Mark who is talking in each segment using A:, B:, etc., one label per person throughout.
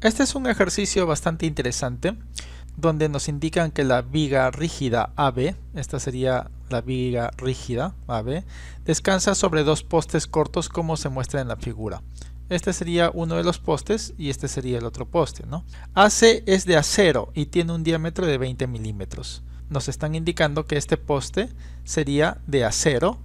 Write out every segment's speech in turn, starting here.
A: Este es un ejercicio bastante interesante donde nos indican que la viga rígida AB, esta sería la viga rígida AB, descansa sobre dos postes cortos como se muestra en la figura. Este sería uno de los postes y este sería el otro poste, ¿no? AC es de acero y tiene un diámetro de 20 milímetros. Nos están indicando que este poste sería de acero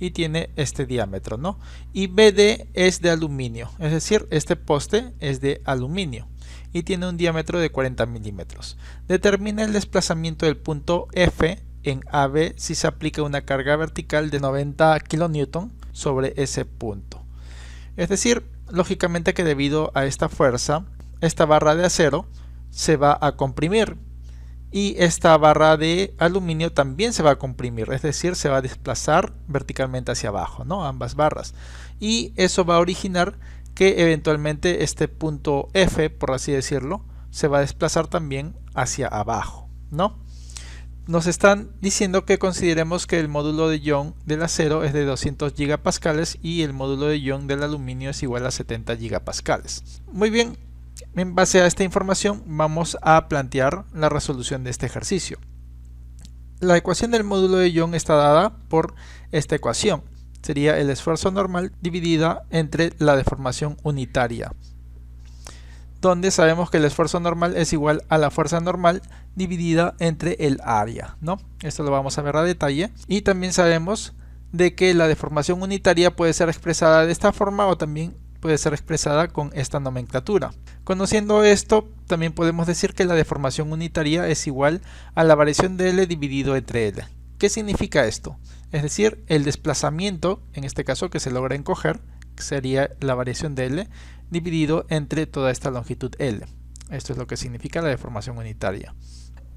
A: y tiene este diámetro, ¿no? Y BD es de aluminio, es decir, este poste es de aluminio y tiene un diámetro de 40 milímetros. Determina el desplazamiento del punto F en AB si se aplica una carga vertical de 90 kN sobre ese punto. Es decir, lógicamente que debido a esta fuerza, esta barra de acero se va a comprimir y esta barra de aluminio también se va a comprimir, es decir, se va a desplazar verticalmente hacia abajo, ¿no? Ambas barras. Y eso va a originar que eventualmente este punto F, por así decirlo, se va a desplazar también hacia abajo, ¿no? Nos están diciendo que consideremos que el módulo de Young del acero es de 200 gigapascales y el módulo de Young del aluminio es igual a 70 gigapascales. Muy bien. En base a esta información vamos a plantear la resolución de este ejercicio. La ecuación del módulo de Young está dada por esta ecuación. Sería el esfuerzo normal dividida entre la deformación unitaria, donde sabemos que el esfuerzo normal es igual a la fuerza normal dividida entre el área, ¿no? Esto lo vamos a ver a detalle. Y también sabemos de que la deformación unitaria puede ser expresada de esta forma o también puede ser expresada con esta nomenclatura. Conociendo esto, también podemos decir que la deformación unitaria es igual a la variación de L dividido entre L. ¿Qué significa esto? Es decir, el desplazamiento, en este caso que se logra encoger, sería la variación de L dividido entre toda esta longitud L. Esto es lo que significa la deformación unitaria.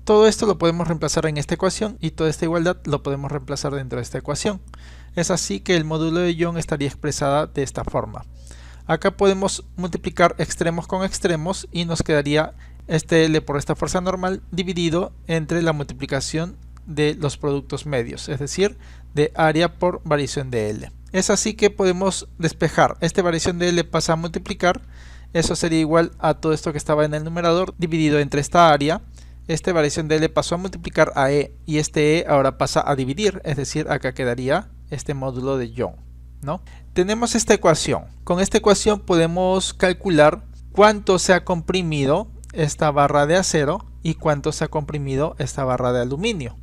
A: Todo esto lo podemos reemplazar en esta ecuación y toda esta igualdad lo podemos reemplazar dentro de esta ecuación. Es así que el módulo de Young estaría expresada de esta forma. Acá podemos multiplicar extremos con extremos y nos quedaría este L por esta fuerza normal dividido entre la multiplicación de los productos medios, es decir, de área por variación de L. Es así que podemos despejar. Esta variación de L pasa a multiplicar, eso sería igual a todo esto que estaba en el numerador dividido entre esta área. Esta variación de L pasó a multiplicar a E y este E ahora pasa a dividir, es decir, acá quedaría este módulo de Young, ¿no? Tenemos esta ecuación. Con esta ecuación podemos calcular cuánto se ha comprimido esta barra de acero y cuánto se ha comprimido esta barra de aluminio,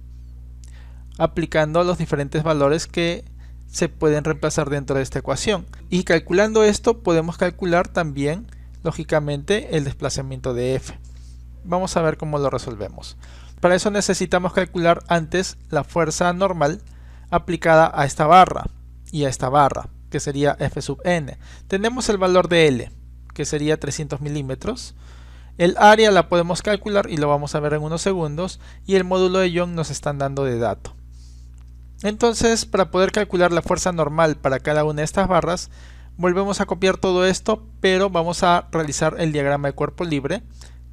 A: aplicando los diferentes valores que se pueden reemplazar dentro de esta ecuación. Y calculando esto podemos calcular también, lógicamente, el desplazamiento de F. Vamos a ver cómo lo resolvemos. Para eso necesitamos calcular antes la fuerza normal aplicada a esta barra y a esta barra, que sería F sub n. Tenemos el valor de L, que sería 300 milímetros. El área la podemos calcular y lo vamos a ver en unos segundos. Y el módulo de Young nos están dando de dato. Entonces, para poder calcular la fuerza normal para cada una de estas barras, volvemos a copiar todo esto, pero vamos a realizar el diagrama de cuerpo libre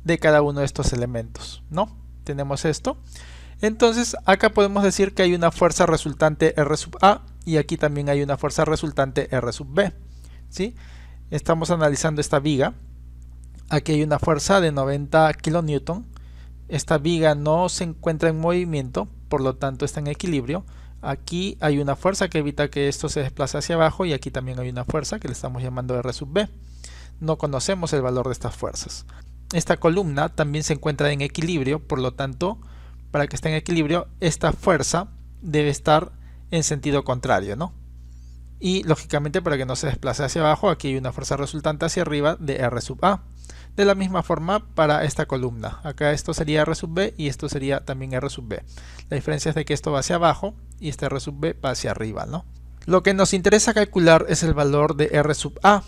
A: de cada uno de estos elementos, ¿no? Tenemos esto. Entonces, acá podemos decir que hay una fuerza resultante R sub A y aquí también hay una fuerza resultante R sub B, ¿sí? Estamos analizando esta viga. Aquí hay una fuerza de 90 kN. Esta viga no se encuentra en movimiento, por lo tanto está en equilibrio. Aquí hay una fuerza que evita que esto se desplace hacia abajo y aquí también hay una fuerza que le estamos llamando R sub B. No conocemos el valor de estas fuerzas. Esta columna también se encuentra en equilibrio, por lo tanto, para que esté en equilibrio, esta fuerza debe estar en sentido contrario, ¿no? Y lógicamente para que no se desplace hacia abajo, aquí hay una fuerza resultante hacia arriba de R sub A. De la misma forma para esta columna. Acá esto sería R sub B y esto sería también R sub B. La diferencia es de que esto va hacia abajo y este R sub B va hacia arriba, ¿no? Lo que nos interesa calcular es el valor de R sub A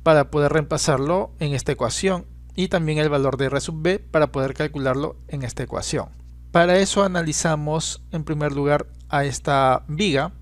A: para poder reemplazarlo en esta ecuación y también el valor de R sub B para poder calcularlo en esta ecuación. Para eso analizamos en primer lugar a esta viga,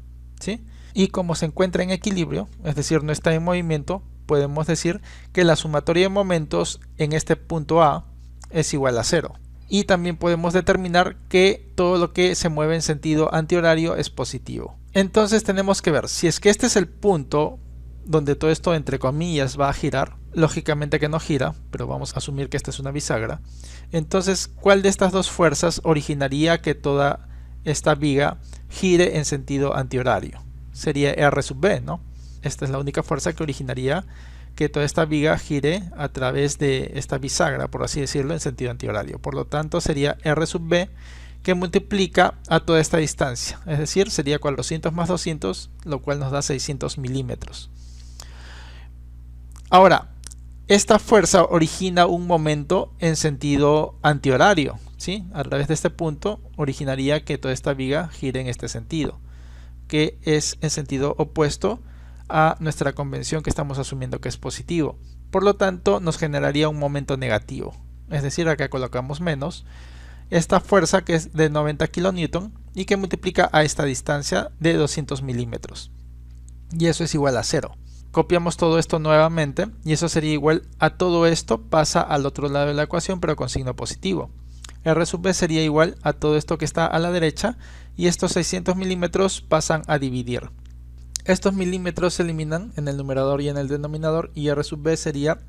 A: ¿sí? Y como se encuentra en equilibrio, es decir, no está en movimiento, podemos decir que la sumatoria de momentos en este punto A es igual a 0. Y también podemos determinar que todo lo que se mueve en sentido antihorario es positivo. Entonces tenemos que ver si es que este es el punto donde todo esto entre comillas va a girar, lógicamente que no gira, pero vamos a asumir que esta es una bisagra. Entonces, ¿cuál de estas dos fuerzas originaría que toda esta viga gire en sentido antihorario? Sería R sub B, ¿no? Esta es la única fuerza que originaría que toda esta viga gire a través de esta bisagra, por así decirlo, en sentido antihorario. Por lo tanto, sería R sub B que multiplica a toda esta distancia. Es decir, sería 400 más 200, lo cual nos da 600 milímetros. Ahora, esta fuerza origina un momento en sentido antihorario, ¿sí? A través de este punto originaría que toda esta viga gire en este sentido, que es en sentido opuesto a nuestra convención que estamos asumiendo que es positivo. Por lo tanto, nos generaría un momento negativo. Es decir, acá colocamos menos esta fuerza que es de 90 kN y que multiplica a esta distancia de 200 milímetros. Y eso es igual a 0. Copiamos todo esto nuevamente y eso sería igual a todo esto pasa al otro lado de la ecuación pero con signo positivo. R sub B sería igual a todo esto que está a la derecha y estos 600 milímetros pasan a dividir. Estos milímetros se eliminan en el numerador y en el denominador y R sub B sería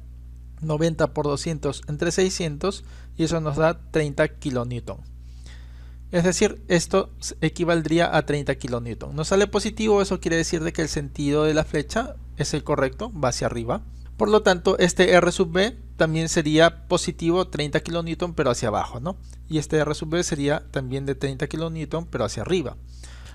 A: 90 por 200 entre 600 y eso nos da 30 kilonewton. Es decir, esto equivaldría a 30 kilonewton. Nos sale positivo, eso quiere decir de que el sentido de la flecha es el correcto, va hacia arriba. Por lo tanto, este R sub B también sería positivo 30 kilonewton pero hacia abajo, ¿no? Y este R sub B sería también de 30 kilonewton pero hacia arriba.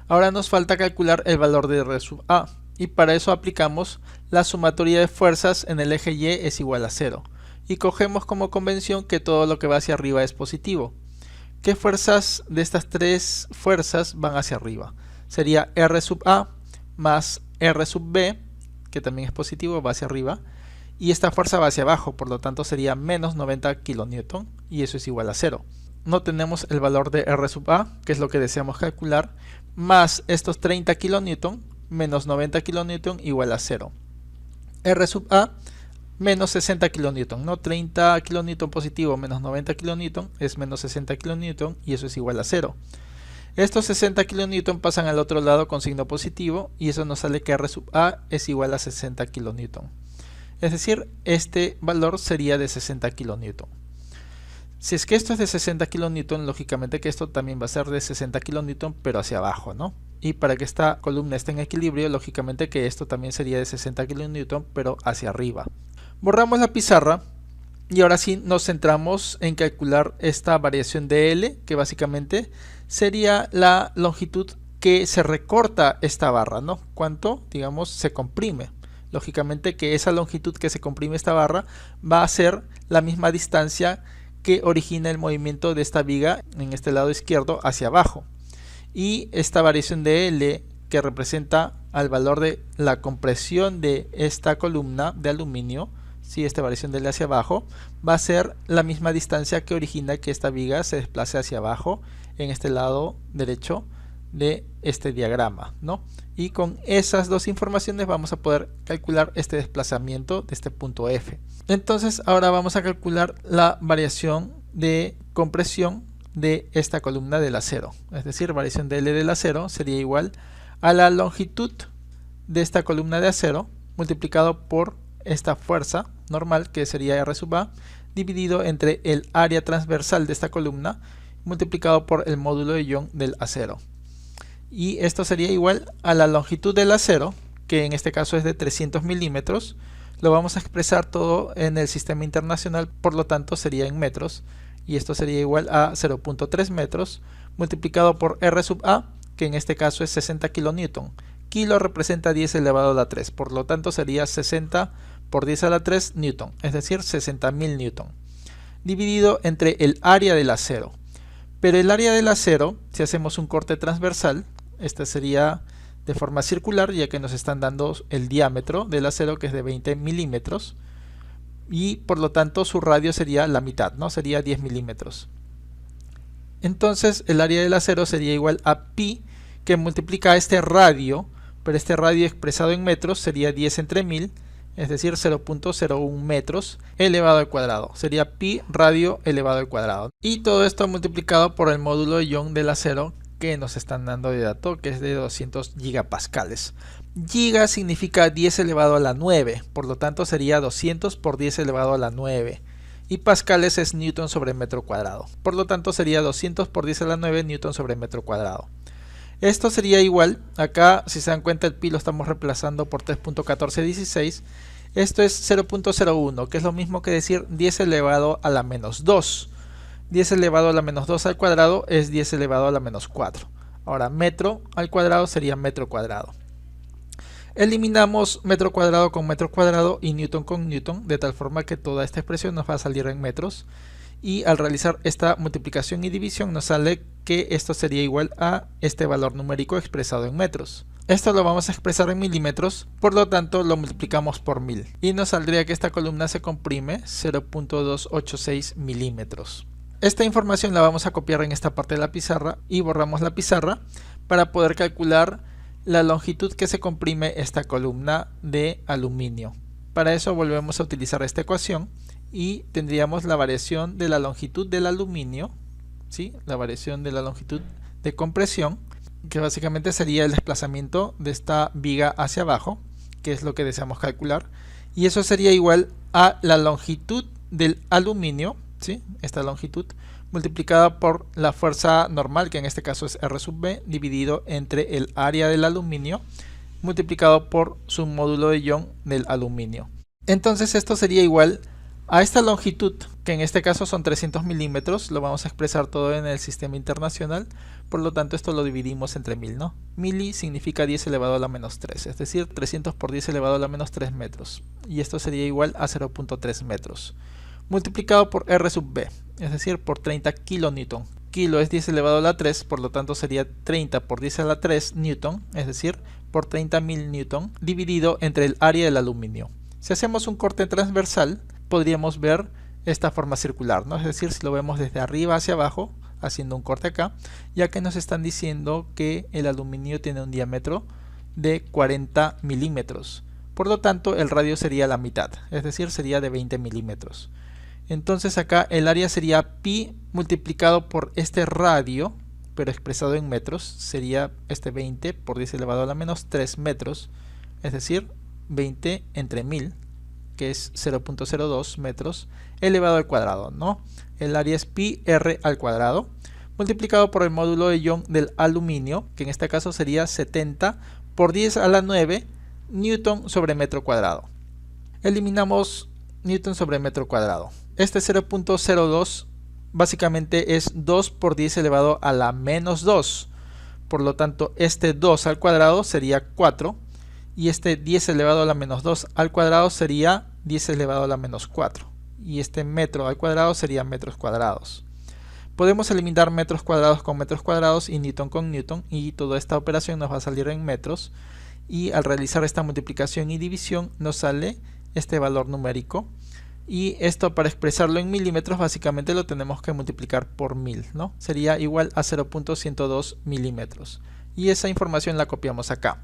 A: Ahora nos falta calcular el valor de R sub A y para eso aplicamos la sumatoria de fuerzas en el eje Y es igual a 0 y cogemos como convención que todo lo que va hacia arriba es positivo. ¿Qué fuerzas de estas tres fuerzas van hacia arriba? Sería R sub A más R sub B, que también es positivo, va hacia arriba, y esta fuerza va hacia abajo, por lo tanto sería menos 90 kilonewton y eso es igual a 0. No tenemos el valor de R sub A, que es lo que deseamos calcular, más estos 30 kilonewton menos 90 kilonewton igual a 0. R sub A menos 60 kilonewton, ¿no? 30 kilonewton positivo menos 90 kilonewton es menos 60 kilonewton y eso es igual a 0. Estos 60 kilonewton pasan al otro lado con signo positivo y eso nos sale que R sub A es igual a 60 kilonewton. Es decir, este valor sería de 60 kilonewton. Si es que esto es de 60 kilonewton, lógicamente que esto también va a ser de 60 kilonewton pero hacia abajo, ¿no? Y para que esta columna esté en equilibrio, lógicamente que esto también sería de 60 kilonewton pero hacia arriba. Borramos la pizarra y ahora sí nos centramos en calcular esta variación de L, que básicamente sería la longitud que se recorta esta barra, ¿no? Cuánto, digamos, se comprime. Lógicamente que esa longitud que se comprime esta barra va a ser la misma distancia que origina el movimiento de esta viga en este lado izquierdo hacia abajo. Y esta variación de L, que representa al valor de la compresión de esta columna de aluminio, si esta variación de L hacia abajo, va a ser la misma distancia que origina que esta viga se desplace hacia abajo en este lado derecho de este diagrama, ¿no? Y con esas dos informaciones vamos a poder calcular este desplazamiento de este punto F. Entonces ahora vamos a calcular la variación de compresión de esta columna del acero. Es decir, variación de L del acero sería igual a la longitud de esta columna de acero multiplicado por esta fuerza normal, que sería R sub A, dividido entre el área transversal de esta columna multiplicado por el módulo de Young del acero. Y esto sería igual a la longitud del acero, que en este caso es de 300 milímetros. Lo vamos a expresar todo en el sistema internacional, por lo tanto sería en metros. Y esto sería igual a 0.3 metros multiplicado por R sub A, que en este caso es 60 kilonewton. Kilo representa 10 elevado a la 3, por lo tanto sería 60 por 10 a la 3 newton, es decir, 60.000 newton, dividido entre el área del acero. Pero el área del acero, si hacemos un corte transversal, este sería de forma circular, ya que nos están dando el diámetro del acero, que es de 20 milímetros, y por lo tanto su radio sería la mitad, ¿no? Sería 10 milímetros. Entonces el área del acero sería igual a pi, que multiplica este radio, pero este radio expresado en metros sería 10 entre 1000, es decir, 0.01 metros elevado al cuadrado. Sería pi radio elevado al cuadrado. Y todo esto multiplicado por el módulo de Young del acero que nos están dando de dato, que es de 200 gigapascales. Giga significa 10 elevado a la 9, por lo tanto sería 200 por 10 elevado a la 9. Y pascales es newton sobre metro cuadrado, por lo tanto sería 200 por 10 a la 9 newton sobre metro cuadrado. Esto sería igual, acá si se dan cuenta el pi lo estamos reemplazando por 3.1416. Esto es 0.01, que es lo mismo que decir 10 elevado a la menos 2. 10 elevado a la menos 2 al cuadrado es 10 elevado a la menos 4. Ahora metro al cuadrado sería metro cuadrado. Eliminamos metro cuadrado con metro cuadrado y newton con newton, de tal forma que toda esta expresión nos va a salir en metros. Y al realizar esta multiplicación y división nos sale que esto sería igual a este valor numérico expresado en metros. Esto lo vamos a expresar en milímetros, por lo tanto lo multiplicamos por 1000. Y nos saldría que esta columna se comprime 0.286 milímetros. Esta información la vamos a copiar en esta parte de la pizarra y borramos la pizarra para poder calcular la longitud que se comprime esta columna de aluminio. Para eso volvemos a utilizar esta ecuación y tendríamos la variación de la longitud del aluminio, ¿sí? La variación de la longitud de compresión, que básicamente sería el desplazamiento de esta viga hacia abajo, que es lo que deseamos calcular, y eso sería igual a la longitud del aluminio, ¿sí? Esta longitud multiplicada por la fuerza normal, que en este caso es R sub B, dividido entre el área del aluminio multiplicado por su módulo de Young del aluminio. Entonces esto sería igual a esta longitud, que en este caso son 300 milímetros, lo vamos a expresar todo en el sistema internacional, por lo tanto esto lo dividimos entre 1000, ¿no? Mili significa 10 elevado a la menos 3, es decir, 300 por 10 elevado a la menos 3 metros, y esto sería igual a 0.3 metros, multiplicado por R sub B, es decir, por 30 kilonewton. Kilo es 10 elevado a la 3, por lo tanto sería 30 por 10 a la 3 newton, es decir, por 30.000 newton, dividido entre el área del aluminio. Si hacemos un corte transversal, podríamos ver esta forma circular, ¿no? Es decir, si lo vemos desde arriba hacia abajo, haciendo un corte acá, ya que nos están diciendo que el aluminio tiene un diámetro de 40 milímetros. Por lo tanto, el radio sería la mitad, es decir, sería de 20 milímetros. Entonces acá el área sería pi multiplicado por este radio, pero expresado en metros, sería este 20 por 10 elevado a la menos 3 metros, es decir, 20 entre 1000, que es 0.02 metros, elevado al cuadrado, ¿no? El área es pi r al cuadrado, multiplicado por el módulo de Young del aluminio, que en este caso sería 70 por 10 a la 9 newton sobre metro cuadrado. Eliminamos newton sobre metro cuadrado. Este 0.02 básicamente es 2 por 10 elevado a la menos 2. Por lo tanto, este 2 al cuadrado sería 4. Y este 10 elevado a la menos 2 al cuadrado sería 10 elevado a la menos 4. Y este metro al cuadrado sería metros cuadrados. Podemos eliminar metros cuadrados con metros cuadrados y newton con newton. Y toda esta operación nos va a salir en metros. Y al realizar esta multiplicación y división nos sale este valor numérico. Y esto, para expresarlo en milímetros, básicamente lo tenemos que multiplicar por 1000, ¿no? Sería igual a 0.102 milímetros. Y esa información la copiamos acá.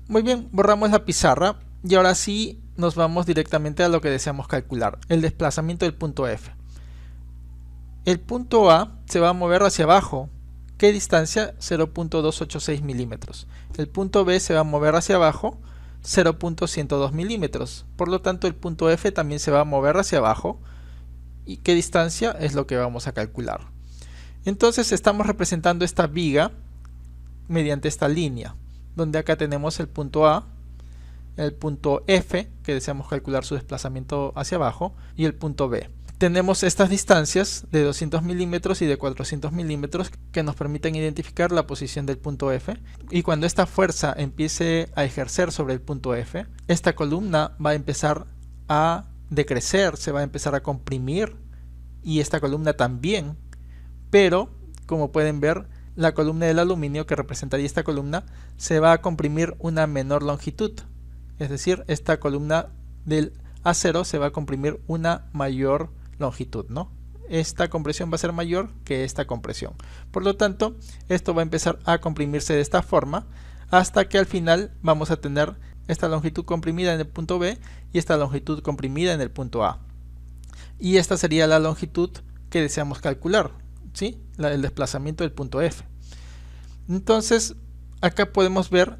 A: Muy bien, borramos la pizarra y ahora sí nos vamos directamente a lo que deseamos calcular, el desplazamiento del punto F. El punto A se va a mover hacia abajo. ¿Qué distancia? 0.286 milímetros. El punto B se va a mover hacia abajo, 0.102 milímetros. Por lo tanto, el punto F también se va a mover hacia abajo. ¿Y qué distancia? Es lo que vamos a calcular. Entonces estamos representando esta viga mediante esta línea, donde acá tenemos el punto A, el punto F, que deseamos calcular su desplazamiento hacia abajo, y el punto B. Tenemos estas distancias de 200 milímetros y de 400 milímetros que nos permiten identificar la posición del punto F, y cuando esta fuerza empiece a ejercer sobre el punto F, esta columna va a empezar a decrecer, se va a empezar a comprimir, y esta columna también, pero como pueden ver, la columna del aluminio, que representaría esta columna, se va a comprimir una menor longitud, es decir, esta columna del acero se va a comprimir una mayor longitud, ¿no? Esta compresión va a ser mayor que esta compresión. Por lo tanto, esto va a empezar a comprimirse de esta forma hasta que al final vamos a tener esta longitud comprimida en el punto B y esta longitud comprimida en el punto A. Y esta sería la longitud que deseamos calcular, ¿sí? El desplazamiento del punto F. Entonces, acá podemos ver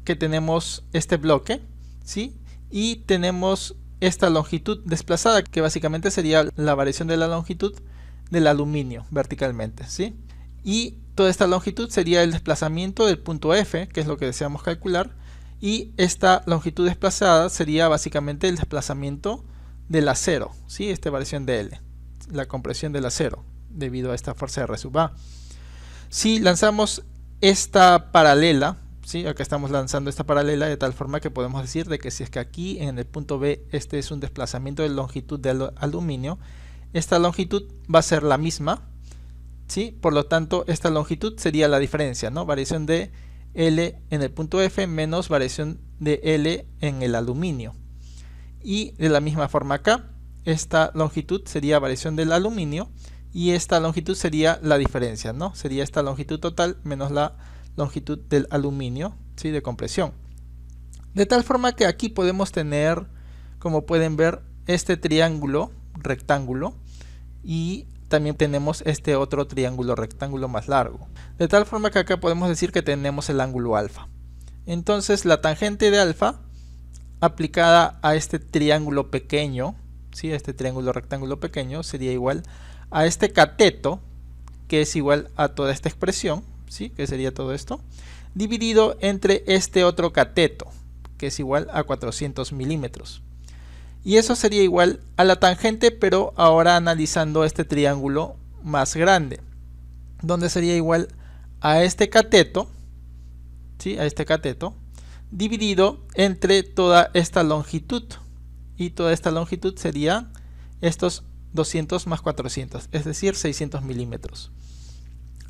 A: que tenemos este bloque, ¿sí? Y tenemos esta longitud desplazada, que básicamente sería la variación de la longitud del aluminio verticalmente, ¿sí? Y toda esta longitud sería el desplazamiento del punto F, que es lo que deseamos calcular, y esta longitud desplazada sería básicamente el desplazamiento del acero, ¿sí? Esta variación de L, la compresión del acero debido a esta fuerza R sub A. Si lanzamos esta paralela, ¿sí? Acá estamos lanzando esta paralela de tal forma que podemos decir de que si es que aquí en el punto B este es un desplazamiento de longitud del aluminio, esta longitud va a ser la misma, ¿sí? Por lo tanto esta longitud sería la diferencia, ¿no? Variación de L en el punto F menos variación de L en el aluminio. Y de la misma forma acá, esta longitud sería variación del aluminio y esta longitud sería la diferencia, ¿no? Sería esta longitud total menos la longitud del aluminio, ¿sí? De compresión. De tal forma que aquí podemos tener, como pueden ver, este triángulo rectángulo y también tenemos este otro triángulo rectángulo más largo. De tal forma que acá podemos decir que tenemos el ángulo alfa. Entonces la tangente de alfa aplicada a este triángulo pequeño, ¿sí? Este triángulo rectángulo pequeño sería igual a este cateto, que es igual a toda esta expresión, ¿sí? Que sería todo esto, dividido entre este otro cateto, que es igual a 400 milímetros. Y eso sería igual a la tangente, pero ahora analizando este triángulo más grande, donde sería igual a este cateto, ¿sí? A este cateto, dividido entre toda esta longitud. Y toda esta longitud sería estos 200 más 400, es decir, 600 milímetros.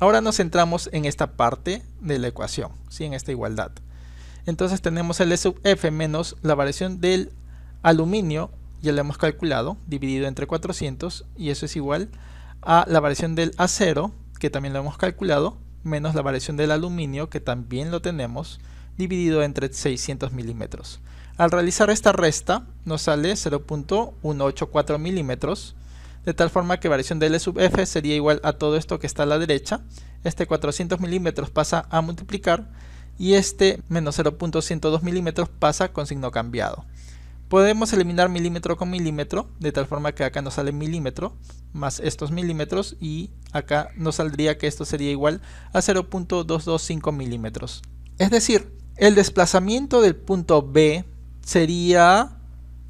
A: Ahora nos centramos en esta parte de la ecuación, ¿sí? En esta igualdad. Entonces tenemos el E sub F menos la variación del aluminio, ya lo hemos calculado, dividido entre 400, y eso es igual a la variación del acero, que también lo hemos calculado, menos la variación del aluminio, que también lo tenemos, dividido entre 600 milímetros. Al realizar esta resta nos sale 0.184 milímetros, de tal forma que variación de L sub F sería igual a todo esto que está a la derecha. Este 400 milímetros pasa a multiplicar y este menos 0.102 milímetros pasa con signo cambiado. Podemos eliminar milímetro con milímetro, de tal forma que acá nos sale milímetro más estos milímetros y acá nos saldría que esto sería igual a 0.225 milímetros. Es decir, el desplazamiento del punto B sería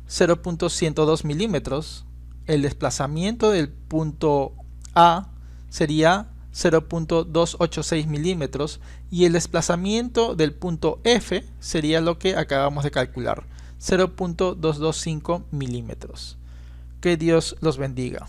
A: 0.102 milímetros. El desplazamiento del punto A sería 0.286 milímetros y el desplazamiento del punto F sería lo que acabamos de calcular, 0.225 milímetros. Que Dios los bendiga.